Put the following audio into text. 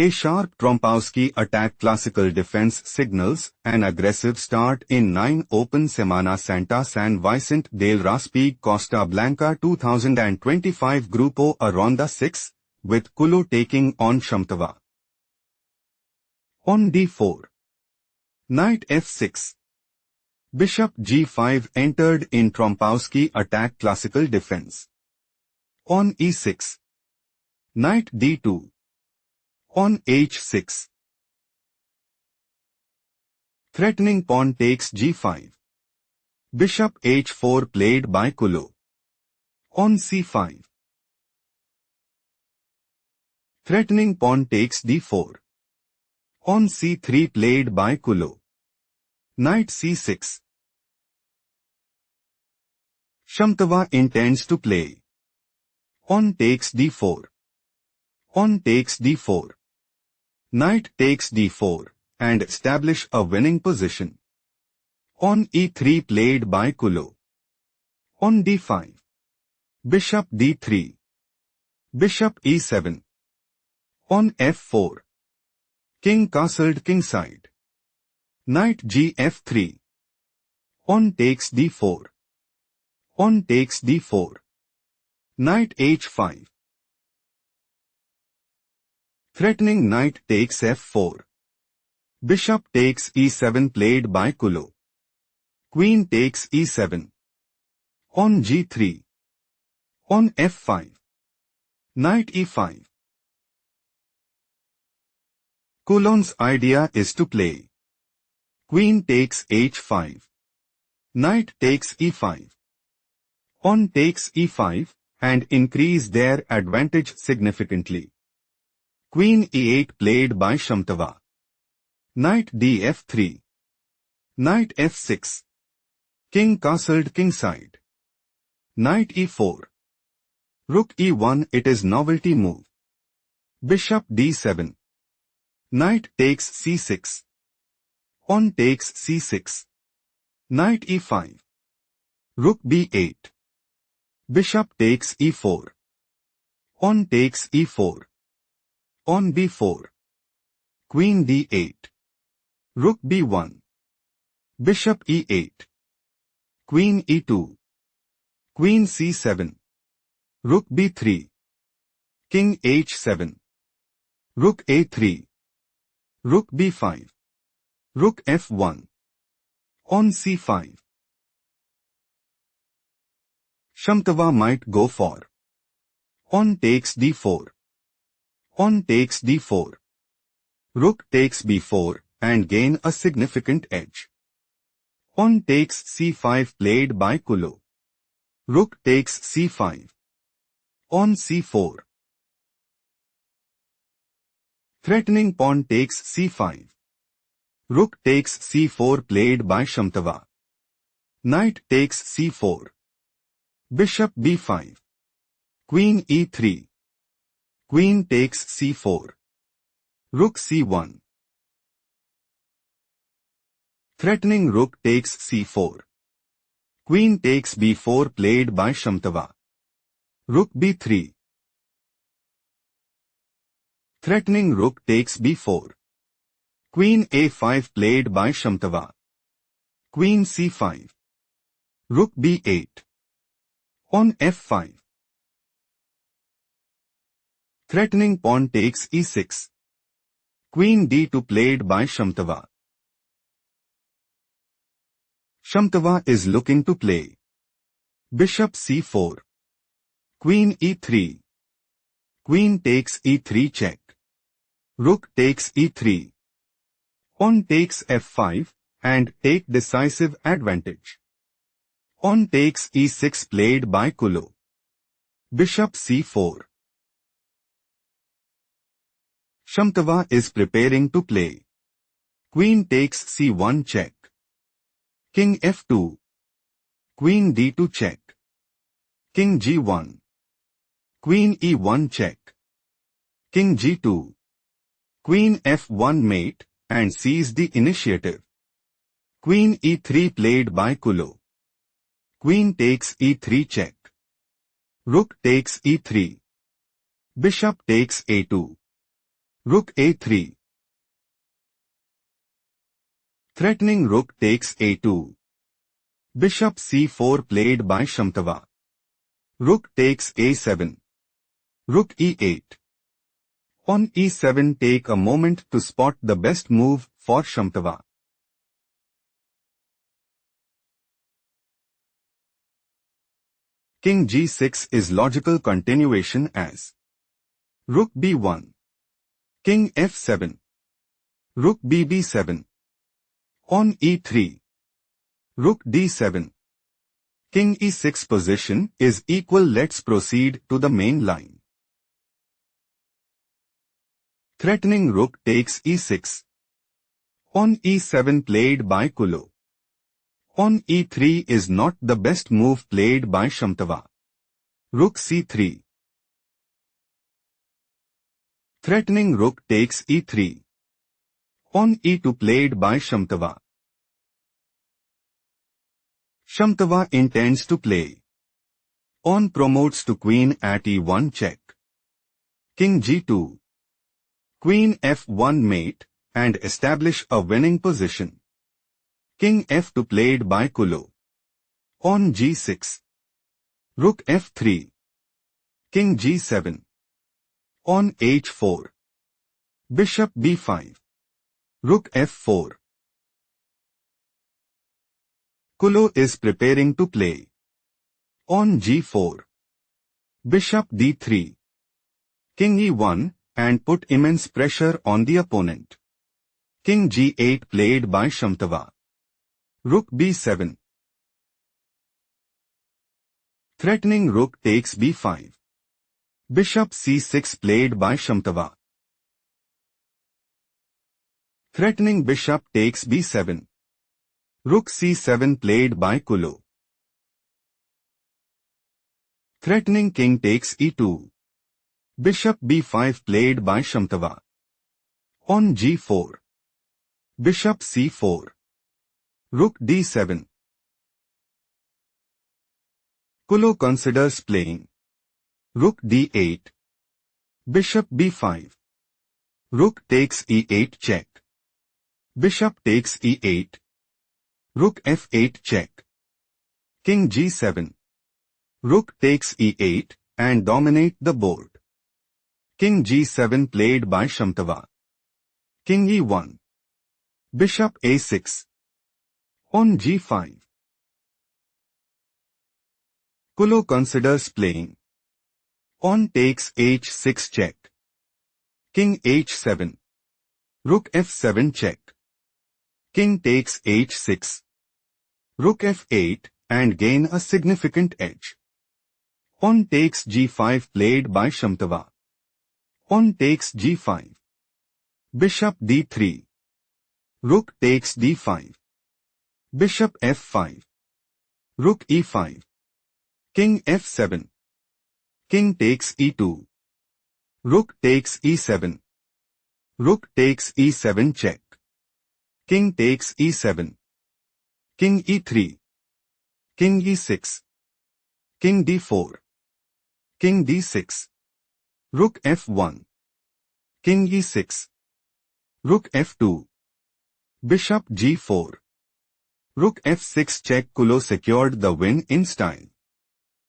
A sharp Trompowsky attack classical defense signals an aggressive start in 9 open Semana Santa San Vicente del Raspeig Costa Blanca 2025 Grupo a Ronda 6, with Kulon taking on Shamatava. On d4. Knight f6. Bishop g5 entered in Trompowsky attack classical defense. On e6. Knight d2. On h6. Threatening pawn takes g5. Bishop h4 played by Kulon. On c5. Threatening pawn takes d4. On c3 played by Kulon. Knight c6. Shamatava intends to play. On takes d4. On takes d4. Knight takes d4, and establish a winning position. On e3 played by Kulon. On d5. Bishop d3. Bishop e7. On f4. King castled kingside. Knight gf3. On takes d4. On takes d4. Knight h5. Threatening knight takes f4. Bishop takes e7 played by Kulon. Queen takes e7. On g3. On f5. Knight e5. Kulon's idea is to play. Queen takes h5. Knight takes e5. On takes e5, and increase their advantage significantly. Queen e8 played by Shamatava. Knight df3. Knight f6. King castled kingside. Knight e4. Rook e1. It is novelty move. Bishop d7. Knight takes c6. On takes c6. Knight e5. Rook b8. Bishop takes e4. On takes e4. On b4. Queen d8. Rook b1. Bishop e8. Queen e2. Queen c7. Rook b3. King h7. Rook a3. Rook b5. Rook f1. On c5. Shamatava might go for. On takes d4. On takes d4. Rook takes b4, and gain a significant edge. On takes c5 played by Kulon. Rook takes c5. On c4. Threatening pawn takes c5. Rook takes c4 played by Shamatava. Knight takes c4. Bishop b5. Queen e3. Queen takes c4. Rook c1. Threatening rook takes c4. Queen takes b4 played by Shamatava. Rook b3. Threatening rook takes b4. Queen a5 played by Shamatava. Queen c5. Rook b8. On f5. Threatening pawn takes e6. Queen d2 played by Shamatava. Shamatava is looking to play. Bishop c4. Queen e3. Queen takes e3 check. Rook takes e3. On takes f5, and take decisive advantage. On takes e6 played by Kulon. Bishop c4. Shamatava is preparing to play. Queen takes c1 check. King f2. Queen d2 check. King g1. Queen e1 check. King g2. Queen f1 mate, and seize the initiative. Queen e3 played by Kulon. Queen takes e3 check. Rook takes e3. Bishop takes a2. Rook a3. Threatening rook takes a2. Bishop c4 played by Shamatava. Rook takes a7. Rook e8. On e7 take a moment to spot the best move for Shamatava. King g6 is logical continuation as Rook b1. King f7. Rook bb7. On e3. Rook d7. King e6 position is equal. Let's proceed to the main line. Threatening rook takes e6. On e7 played by Kulon. On e3 is not the best move played by Shamatava. Rook c3. Threatening rook takes e3. On e2 played by Shamatava. Shamatava intends to play. On promotes to queen at e1 check. King g2. Queen f1 mate and establish a winning position. King f2 played by Kulon. On g6. Rook f3. King g7. On h4. Bishop b5. Rook f4. Kulon is preparing to play. On g4. Bishop d3. King e1 and put immense pressure on the opponent. King g8 played by Shamatava. Rook b7. Threatening rook takes b5. Bishop c6 played by Shamatava. Threatening bishop takes b7. Rook c7 played by Kulon. Threatening king takes e2. Bishop b5 played by Shamatava. On g4. Bishop c4. Rook d7. Kulon considers playing. Rook d8. Bishop b5. Rook takes e8 check. Bishop takes e8. Rook f8 check. King g7. Rook takes e8 and dominate the board. King g7 played by Shamatava. King e1. Bishop a6. On g5. Kulon considers playing. On takes h6 check. King h7. Rook f7 check. King takes h6. Rook f8 and gain a significant edge. On takes g5 played by Shamatava. On takes g5. Bishop d3. Rook takes d5. Bishop f5. Rook e5. King f7. King takes e2. Rook takes e7. Rook takes e7 check. King takes e7. King e3. King e6. King d4. King d6. Rook f1. King e6. Rook f2. Bishop g4. Rook f6 check. Kulon secured the win in style.